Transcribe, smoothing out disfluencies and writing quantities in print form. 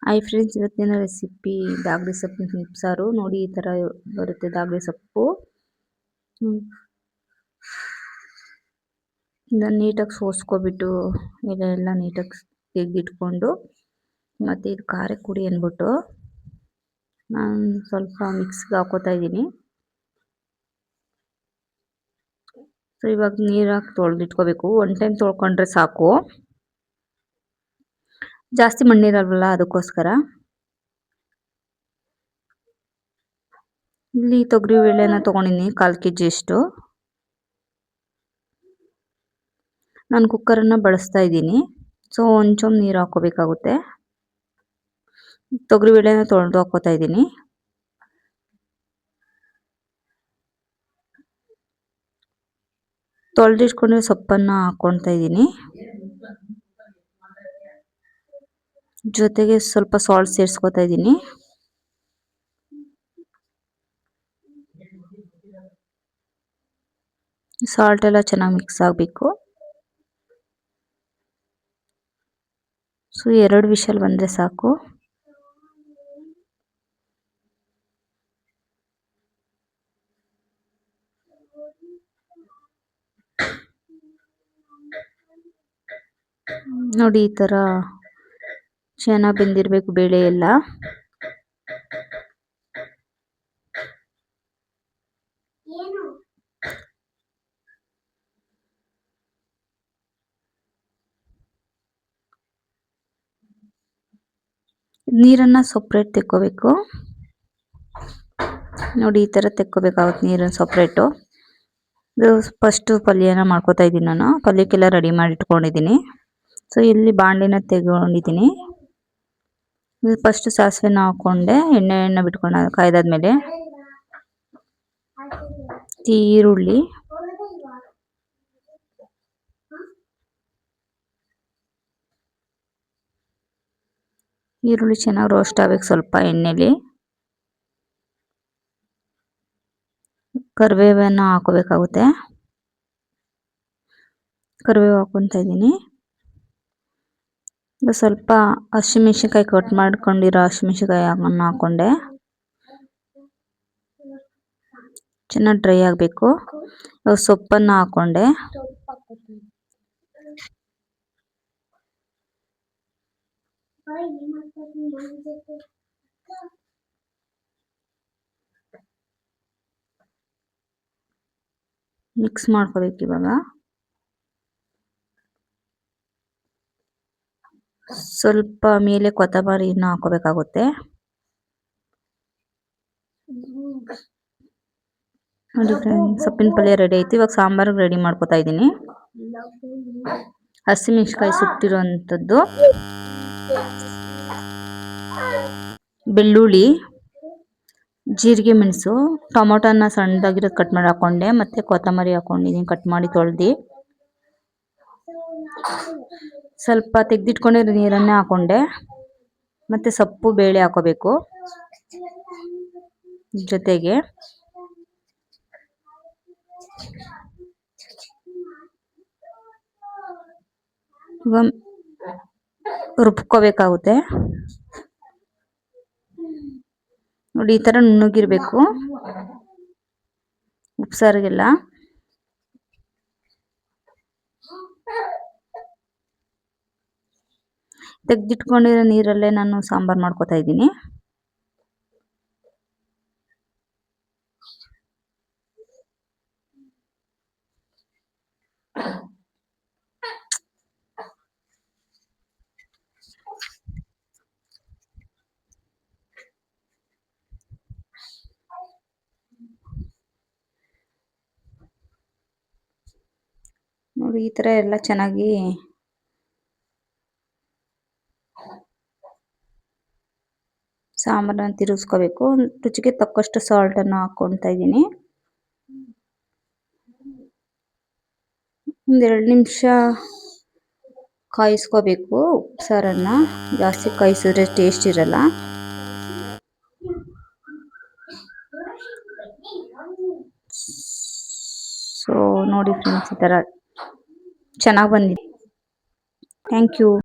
Hi friends, ಇವತ್ತಿನ recipe ದಾಗಡಿ ಸೊಪ್ಪಿನ ಉಪ್ಸಾರು. ನೋಡಿ, ಈ ಥರ ಬರುತ್ತೆ ದಾಗಡಿ ಸೊಪ್ಪು. ಇದನ್ನು ನೀಟಾಗಿ ಸೋಸ್ಕೊಬಿಟ್ಟು ಎಲ್ಲ ನೀಟಾಗಿ ತೆಗೆದಿಟ್ಕೊಂಡು, ಮತ್ತು ಇದು ಖಾರಕ್ಕೆ ಕುಡಿ ಅಂದ್ಬಿಟ್ಟು ನಾನು ಸ್ವಲ್ಪ ಮಿಕ್ಸ್ಗೆ ಹಾಕೋತಾ ಇದ್ದೀನಿ. ಸೊ ಇವಾಗ ನೀರಾಗಿ ತೊಳೆದಿಟ್ಕೋಬೇಕು. ಒನ್ ಟೈಮ್ ತೊಳ್ಕೊಂಡ್ರೆ ಸಾಕು, ಜಾಸ್ತಿ ಮಣ್ಣಿರಲ್ವಲ್ಲ, ಅದಕ್ಕೋಸ್ಕರ. ಇಲ್ಲಿ ತೊಗರಿ ಬೇಳೆನ ತೊಗೊಂಡಿನಿ 1/4 kg ಅಷ್ಟು. ನಾನು ಕುಕ್ಕರನ್ನು ಬಳಸ್ತಾ ಇದ್ದೀನಿ. ಸೊ ಒಂಚೂರು ನೀರು ಹಾಕೋಬೇಕಾಗುತ್ತೆ. ತೊಗರಿ ಬೇಳೆನ ತೊಳೆದು ಹಾಕೋತಾ ಇದ್ದೀನಿ. ತೊಳೆದಿಟ್ಕೊಂಡ್ರೆ ಸೊಪ್ಪನ್ನು ಹಾಕ್ಕೊಳ್ತಾ ಇದ್ದೀನಿ. ಜೊತೆಗೆ ಸ್ವಲ್ಪ ಸಾಲ್ಟ್ ಸೇರಿಸ್ಕೊತಾ ಇದ್ದೀನಿ. ಸಾಲ್ಟ್ ಎಲ್ಲ ಚೆನ್ನಾಗಿ ಮಿಕ್ಸ್ ಆಗಬೇಕು. ಸೊ 2 ವಿಷಲ್ ಬಂದರೆ ಸಾಕು. ನೋಡಿ, ಈ ಥರ ಚೆನ್ನಾಗಿ ಬೆಂದಿರಬೇಕು ಬೇಳೆ ಎಲ್ಲ. ನೀರನ್ನು ಸಪ್ರೇಟ್ ತೆಕ್ಕೋಬೇಕು. ನೋಡಿ, ಈ ಥರ ತೆಕ್ಕೋಬೇಕಾಗುತ್ತೆ ನೀರನ್ನು ಸಪ್ರೇಟು. ಇದು ಫಸ್ಟು ಪಲ್ಯನ ಮಾಡ್ಕೋತಾ ಇದ್ದೀನಿ. ನಾನು ಪಲ್ಯಕ್ಕೆಲ್ಲ ರೆಡಿ ಮಾಡಿ ಇಟ್ಕೊಂಡಿದ್ದೀನಿ. ಸೊ ಇಲ್ಲಿ ಬಾಣಲಿನ ತೆಗೊಂಡಿದ್ದೀನಿ. ಫಸ್ಟ್ ಸಾಸಿವೆನ ಹಾಕ್ಕೊಂಡೆ, ಎಣ್ಣೆ ಬಿಟ್ಕೊಂಡು ಕಾಯ್ದಾದ್ಮೇಲೆ ಈರುಳ್ಳಿ, ಚೆನ್ನಾಗಿ ರೋಸ್ಟ್ ಆಗಬೇಕು ಸ್ವಲ್ಪ ಎಣ್ಣೆಲಿ. ಕರಿಬೇವನ್ನು ಹಾಕೋಬೇಕಾಗುತ್ತೆ. ಕರಿಬೇವು ಹಾಕ್ಕೊತಾ ಇದ್ದೀನಿ. ಸ್ವಲ್ಪ ಹಸಿಮೆಣಸಿನ್ಕಾಯಿ ಕಟ್ ಮಾಡ್ಕೊಂಡಿರೋ ಹಸಿಮೆಣಸಿನ್ಕಾಯಿ ಹಾಕ್ಕೊಂಡೆ. ಚೆನ್ನಾಗಿ ಡ್ರೈ ಆಗಬೇಕು. ಸೊಪ್ಪನ್ನು ಹಾಕ್ಕೊಂಡೆ. ಮಿಕ್ಸ್ ಮಾಡ್ಕೋಬೇಕು. ಇವಾಗ ಸ್ವಲ್ಪ ಮೇಲೆ ಕೊತ್ತಂಬರಿನ ಹಾಕೋಬೇಕಾಗುತ್ತೆ. ನೋಡಿ ಫ್ರೆಂಡ್ಸ್, ಸೊಪ್ಪಿನ ಪಲ್ಯ ರೆಡಿ ಆಯ್ತು. ಇವಾಗ ಸಾಂಬಾರಿಗೆ ರೆಡಿ ಮಾಡ್ಕೋತಾ ಇದ್ದೀನಿ. ಹಸಿಮೆಣಸಿನ್ಕಾಯಿ ಸುಟ್ಟಿರೋಂಥದ್ದು, ಬೆಳ್ಳುಳ್ಳಿ, ಜೀರಿಗೆ ಮೆಣಸು, ಟೊಮೊಟೊನ ಸಣ್ಣದಾಗಿರೋದು ಕಟ್ ಮಾಡಿ ಹಾಕ್ಕೊಂಡೆ, ಮತ್ತು ಕೊತ್ತಂಬರಿ ಹಾಕ್ಕೊಂಡಿದ್ದೀನಿ ಕಟ್ ಮಾಡಿ ತೊಳೆದು. ಸ್ವಲ್ಪ ತೆಗೆದಿಟ್ಕೊಂಡಿರೋ ನೀರನ್ನೇ ಹಾಕ್ಕೊಂಡೆ, ಮತ್ತು ಸೊಪ್ಪು ಬೇಳೆ ಹಾಕೋಬೇಕು ಜೊತೆಗೆ. ರುಬ್ಕೋಬೇಕಾಗುತ್ತೆ. ನೋಡಿ, ಈ ಥರ ನುಣ್ಣಗಿರಬೇಕು ಉಪ್ಸಾರಿಗೆಲ್ಲ. ತೆಗೆದಿಟ್ಕೊಂಡಿರೋ ನೀರಲ್ಲೇ ನಾನು ಸಾಂಬಾರು ಮಾಡ್ಕೋತಾ ಇದ್ದೀನಿ. ನೋಡಿ, ಈ ಥರ ಎಲ್ಲ ಚೆನ್ನಾಗಿ ಸಾಂಬಾರನ್ನ ತಿರುಗಿಸ್ಕೋಬೇಕು. ರುಚಿಗೆ ತಕ್ಕಷ್ಟು ಸಾಲ್ಟನ್ನು ಹಾಕ್ಕೊಳ್ತಾ ಇದ್ದೀನಿ. 2 ನಿಮಿಷ ಕಾಯಿಸ್ಕೋಬೇಕು ಉಪ್ಸಾರನ್ನು. ಜಾಸ್ತಿ ಕಾಯಿಸಿದ್ರೆ ಟೇಸ್ಟ್ ಇರಲ್ಲ. ಸೊ ನೋಡಿ ಫ್ರೆಂಡ್ಸ್, ಈ ಥರ ಚೆನ್ನಾಗಿ ಬಂದಿದೆ. Thank you.